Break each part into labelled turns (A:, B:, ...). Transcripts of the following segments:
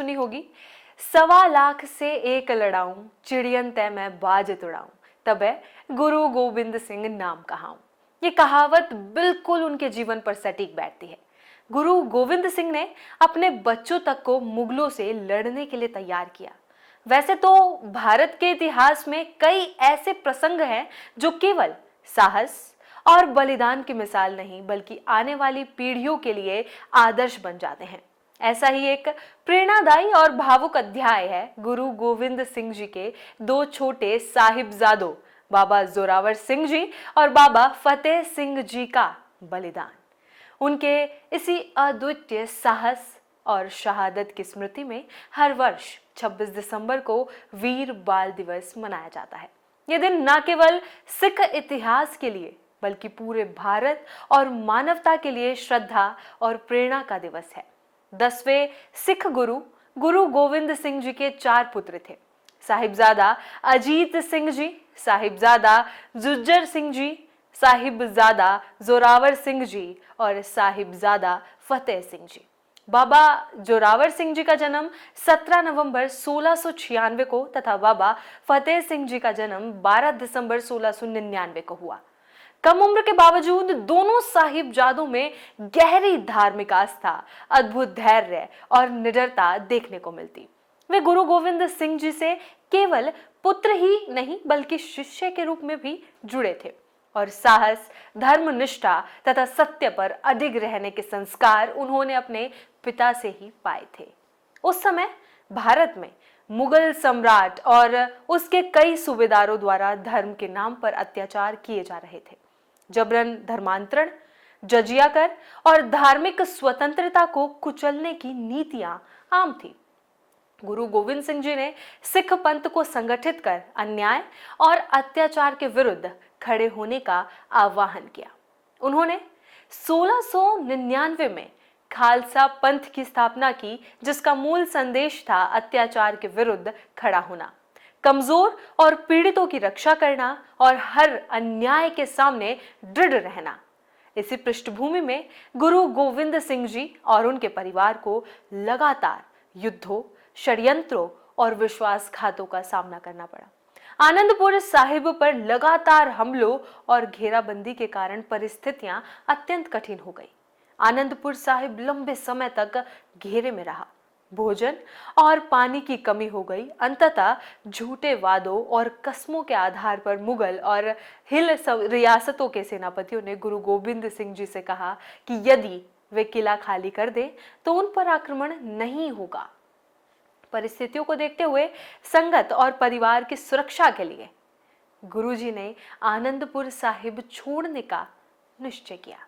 A: सुनी होगी, 1.25 लाख से एक लड़ाऊं, चिड़ियन तय मैं बाज तुड़ाऊं, तबे गुरु गोविंद सिंह नाम कहाऊं। ये कहावत बिल्कुल उनके जीवन पर सटीक बैठती है। गुरु गोविंद सिंह ने अपने बच्चों तक को मुगलों से लड़ने के लिए तैयार किया। वैसे तो भारत के इतिहास में कई ऐसे प्रसंग हैं जो केवल साहस और बलिदान की मिसाल नहीं बल्कि आने वाली पीढ़ियों के लिए आदर्श बन जाते हैं। ऐसा ही एक प्रेरणादायी और भावुक अध्याय है गुरु गोविंद सिंह जी के दो छोटे साहिबजादों बाबा जोरावर सिंह जी और बाबा फतेह सिंह जी का बलिदान। उनके इसी अद्वितीय साहस और शहादत की स्मृति में हर वर्ष 26 दिसंबर को वीर बाल दिवस मनाया जाता है। यह दिन न केवल सिख इतिहास के लिए बल्कि पूरे भारत और मानवता के लिए श्रद्धा और प्रेरणा का दिवस है। 10वें सिख गुरु गुरु गोविंद सिंह जी के 4 पुत्र थे, साहिबजादा अजीत सिंह जी, साहिबजादा जुज्जर सिंह जी, साहिबजादा जोरावर सिंह जी और साहिबजादा फतेह सिंह जी। बाबा जोरावर सिंह जी का जन्म 17 नवंबर 1696 को तथा बाबा फतेह सिंह जी का जन्म 12 दिसंबर 1699 को हुआ। कम उम्र के बावजूद दोनों साहिबजादों में गहरी धार्मिक आस्था, अद्भुत धैर्य और निडरता देखने को मिलती। वे गुरु गोविंद सिंह जी से केवल पुत्र ही नहीं बल्कि शिष्य के रूप में भी जुड़े थे और साहस, धर्मनिष्ठा तथा सत्य पर अडिग रहने के संस्कार उन्होंने अपने पिता से ही पाए थे। उस समय भारत में मुगल सम्राट और उसके कई सूबेदारों द्वारा धर्म के नाम पर अत्याचार किए जा रहे थे। जबरन धर्मांतरण, जजिया कर और धार्मिक स्वतंत्रता को कुचलने की नीतियां आम थी। गुरु गोविंद सिंह जी ने सिख पंथ को संगठित कर अन्याय और अत्याचार के विरुद्ध खड़े होने का आह्वान किया। उन्होंने 1699 में खालसा पंथ की स्थापना की, जिसका मूल संदेश था अत्याचार के विरुद्ध खड़ा होना, कमजोर और पीड़ितों की रक्षा करना और हर अन्याय के सामने दृढ़ रहना। इसी पृष्ठभूमि में गुरु गोविंद सिंह जी और उनके परिवार को लगातार युद्धों, षड्यंत्रों और विश्वासघातों का सामना करना पड़ा। आनंदपुर साहिब पर लगातार हमलों और घेराबंदी के कारण परिस्थितियां अत्यंत कठिन हो गई। आनंदपुर साहिब लंबे समय तक घेरे में रहा। भोजन और पानी की कमी हो गई। अंततः झूठे वादों और कस्मों के आधार पर मुगल और हिल रियासतों के सेनापतियों ने गुरु गोविंद सिंह जी से कहा कि यदि वे किला खाली कर दें तो उन पर आक्रमण नहीं होगा। परिस्थितियों को देखते हुए संगत और परिवार की सुरक्षा के लिए गुरुजी ने आनंदपुर साहिब छोड़ने का निश्चय किया।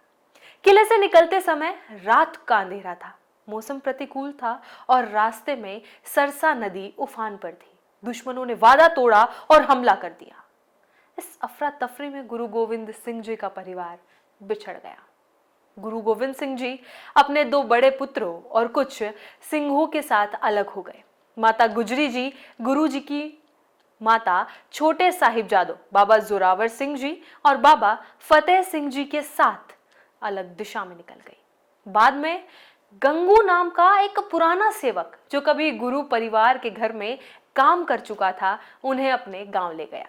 A: किले से निकलते समय रात का अंधेरा था, मौसम प्रतिकूल था और रास्ते में सरसा नदी उफान पर थी। दुश्मनों ने वादा तोड़ा और हमला कर दिया। इस अफरा तफरी में गुरु गोविंद सिंह जी का परिवार बिछड़ गया। गुरु गोविंद सिंह जी अपने 2 बड़े पुत्रों और कुछ सिंहों के साथ अलग हो गए। माता गुजरी जी गुरु जी की माता छोटे साहिबजादों बाबा जोरावर सिंह जी और बाबा फतेह सिंह जी के साथ अलग दिशा में निकल गई। बाद में गंगू नाम का एक पुराना सेवक जो कभी गुरु परिवार के घर में काम कर चुका था, उन्हें अपने गांव ले गया।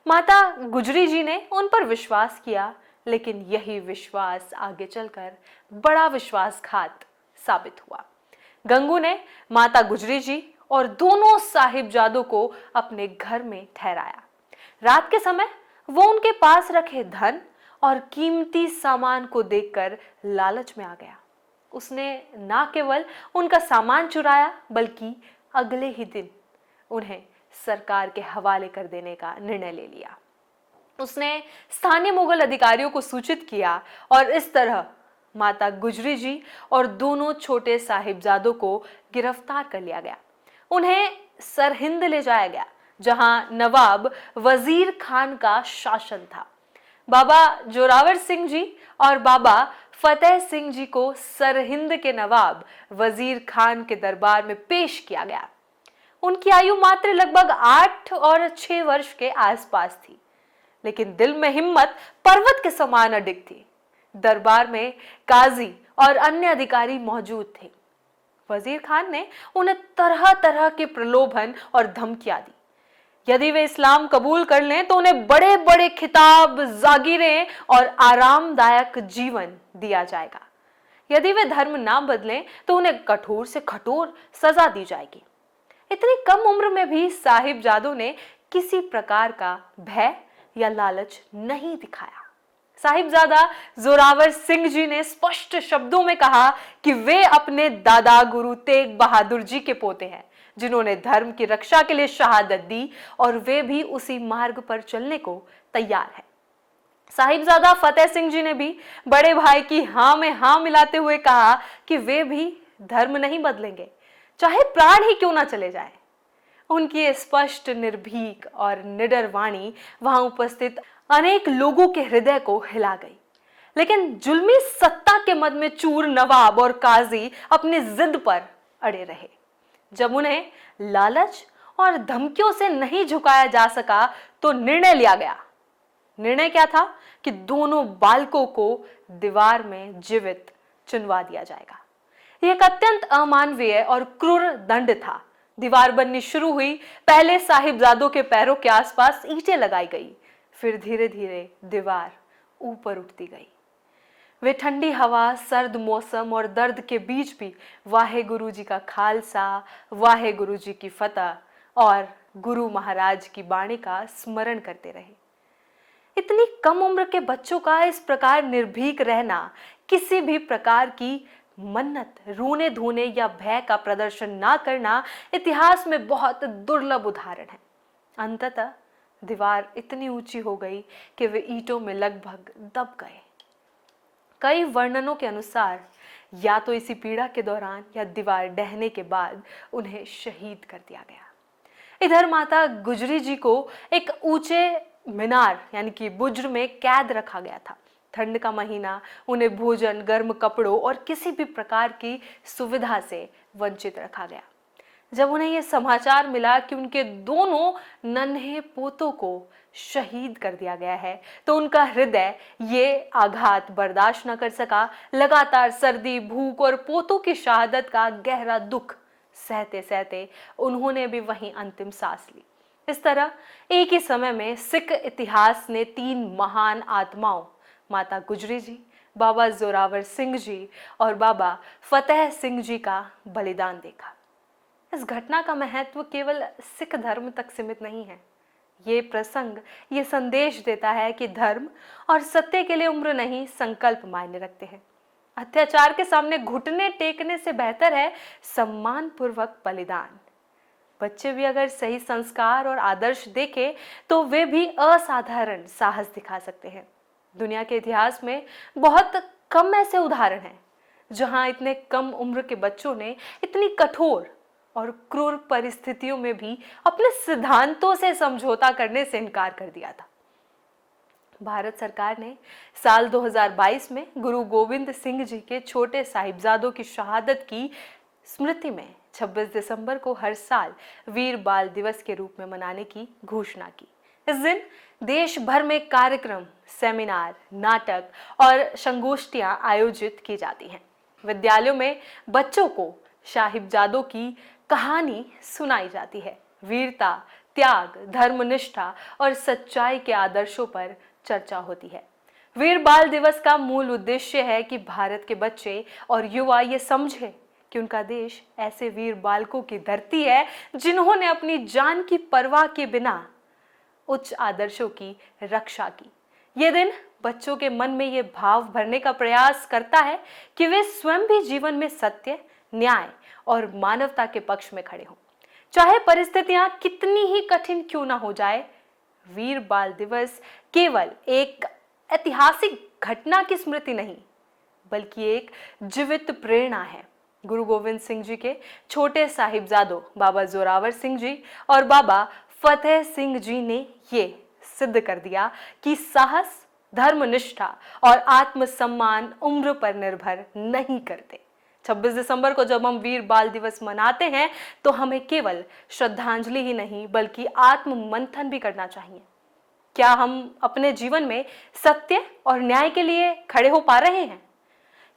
A: माता गुजरी जी ने उन पर विश्वास किया, लेकिन यही विश्वास आगे चलकर बड़ा विश्वासघात साबित हुआ। गंगू ने माता गुजरी जी और दोनों साहिबजादों को अपने घर में ठहराया। रात के समय वो उनके पास रखे धन और कीमती सामान को देखकर लालच में आ गया। उसने न केवल उनका सामान चुराया बल्कि अगले ही दिन उन्हें सरकार के हवाले कर देने का निर्णय ले लिया। उसने स्थानीय मुगल अधिकारियों को सूचित किया और इस तरह माता गुजरी जी और दोनों छोटे साहिबजादों को गिरफ्तार कर लिया गया। उन्हें सरहिंद ले जाया गया, जहां नवाब वजीर खान का शासन था। बाबा जोरावर सिंह जी और बाबा फतेह सिंह जी को सरहिंद के नवाब वजीर खान के दरबार में पेश किया गया। उनकी आयु मात्र लगभग 8 और 6 वर्ष के आसपास थी, लेकिन दिल में हिम्मत पर्वत के समान अडिग थी। दरबार में काजी और अन्य अधिकारी मौजूद थे। वजीर खान ने उन्हें तरह तरह के प्रलोभन और धमकियां दी। यदि वे इस्लाम कबूल कर लें तो उन्हें बड़े बड़े खिताब, जागीरें और आरामदायक जीवन दिया जाएगा। यदि वे धर्म ना बदलें तो उन्हें कठोर से कठोर सजा दी जाएगी। इतनी कम उम्र में भी साहिबजादों ने किसी प्रकार का भय या लालच नहीं दिखाया। साहिबजादा जोरावर सिंह जी ने स्पष्ट शब्दों में कहा कि वे अपने दादा गुरु तेग बहादुर जी के पोते हैं, जिन्होंने धर्म की रक्षा के लिए शहादत दी और वे भी उसी मार्ग पर चलने को तैयार हैं। साहिबजादा फतेह सिंह जी ने भी बड़े भाई की हां में हां मिलाते हुए कहा कि वे भी धर्म नहीं बदलेंगे, चाहे प्राण ही क्यों ना चले जाए। उनकी स्पष्ट, निर्भीक और निडर वाणी वहां उपस्थित अनेक लोगों के हृदय को हिला गई। लेकिन जुल्मी सत्ता के मद में चूर नवाब और काजी अपनी जिद पर अड़े रहे। जब उन्हें लालच और धमकियों से नहीं झुकाया जा सका तो निर्णय लिया गया। निर्णय क्या था कि दोनों बालकों को दीवार में जीवित चुनवा दिया जाएगा। यह एक अत्यंत अमानवीय और क्रूर दंड था। दीवार बननी शुरू हुई। पहले साहिबजादों के पैरों के आसपास ईंटें लगाई गई, फिर धीरे धीरे दीवार ऊपर उठती गई। वे ठंडी हवा, सर्द मौसम और दर्द के बीच भी वाहे गुरु जी का खालसा, वाहे गुरु जी की फतह और गुरु महाराज की बाणी का स्मरण करते रहे। इतनी कम उम्र के बच्चों का इस प्रकार निर्भीक रहना, किसी भी प्रकार की मन्नत, रोने धोने या भय का प्रदर्शन ना करना इतिहास में बहुत दुर्लभ उदाहरण है। अंततः दीवार इतनी ऊंची हो गई कि वे ईंटों में लगभग दब गए। कई वर्णनों के अनुसार या तो इसी पीड़ा के दौरान या दीवार ढहने के बाद उन्हें शहीद कर दिया गया। इधर माता गुजरी जी को एक ऊंचे मीनार यानी कि बुर्ज में कैद रखा गया था। ठंड का महीना, उन्हें भोजन, गर्म कपड़ों और किसी भी प्रकार की सुविधा से वंचित रखा गया। जब उन्हें यह समाचार मिला कि उनके दोनों नन्हे पोतों को शहीद कर दिया गया है तो उनका हृदय ये आघात बर्दाश्त न कर सका। लगातार सर्दी, भूख और पोतों की शहादत का गहरा दुख सहते सहते उन्होंने भी वहीं अंतिम सांस ली। इस तरह एक ही समय में सिख इतिहास ने 3 महान आत्माओं, माता गुजरी जी, बाबा जोरावर सिंह जी और बाबा फतेह सिंह जी का बलिदान देखा। इस घटना का महत्व केवल सिख धर्म तक सीमित नहीं है। ये प्रसंग ये संदेश देता है कि धर्म और सत्य के लिए उम्र नहीं, संकल्प मायने रखते हैं। अत्याचार के सामने घुटने टेकने से बेहतर है सम्मान पूर्वक बलिदान। बच्चे भी अगर सही संस्कार और आदर्श देखें तो वे भी असाधारण साहस दिखा सकते हैं। दुनिया के इतिहास में बहुत कम ऐसे उदाहरण हैं जहां इतने कम उम्र के बच्चों ने इतनी कठोर और क्रूर परिस्थितियों में भी अपने सिद्धांतों से समझौता करने से इनकार कर दिया था। भारत सरकार ने साल 2022 में गुरु गोविंद सिंह जी के छोटे साहिबजादों की शहादत की स्मृति में 26 दिसंबर को हर साल वीर बाल दिवस के रूप में मनाने की घोषणा की। इस दिन देश भर में कार्यक्रम, सेमिनार, नाटक और संगोष्ठियां आयोजित की जाती हैं। विद्यालयों में बच्चों को साहिबजादों की कहानी सुनाई जाती है। वीरता, त्याग, धर्मनिष्ठा और सच्चाई के आदर्शों पर चर्चा होती है। वीर बाल दिवस का मूल उद्देश्य है कि भारत के बच्चे और युवा ये समझे कि उनका देश ऐसे वीर बालकों की धरती है जिन्होंने अपनी जान की परवाह के बिना उच्च आदर्शों की रक्षा की। ये दिन बच्चों के मन में ये भाव भरने का प्रयास करता है कि वे स्वयं भी जीवन में सत्य, न्याय और मानवता के पक्ष में खड़े हों, चाहे परिस्थितियां कितनी ही कठिन क्यों ना हो जाए। वीर बाल दिवस केवल एक ऐतिहासिक घटना की स्मृति नहीं, बल्कि एक जीवित प्रेरणा है। गुरु गोविंद सिंह जी के छोटे साहिबजादों बाबा जोरावर सिंह जी और बाबा फतेह सिंह जी ने ये सिद्ध कर दिया कि साहस, धर्मनिष्ठा और आत्मसम्मान उम्र पर निर्भर नहीं करते। 26 दिसंबर को जब हम वीर बाल दिवस मनाते हैं तो हमें केवल श्रद्धांजलि ही नहीं बल्कि आत्म मंथन भी करना चाहिए। क्या हम अपने जीवन में सत्य और न्याय के लिए खड़े हो पा रहे हैं?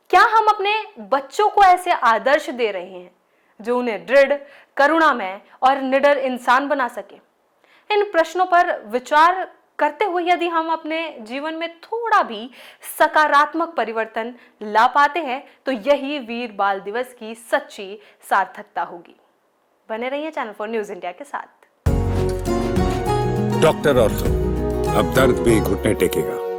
A: क्या हम अपने बच्चों को ऐसे आदर्श दे रहे हैं जो उन्हें दृढ़, करुणामय और निडर इंसान बना सके। इन प्रश्नों पर विचार करते हुए यदि हम अपने जीवन में थोड़ा भी सकारात्मक परिवर्तन ला पाते हैं तो यही वीर बाल दिवस की सच्ची सार्थकता होगी। बने रहिए चैनल 4 न्यूज़ इंडिया के साथ।
B: डॉक्टर ऑर्थो, अब दर्द भी घुटने टेकेगा।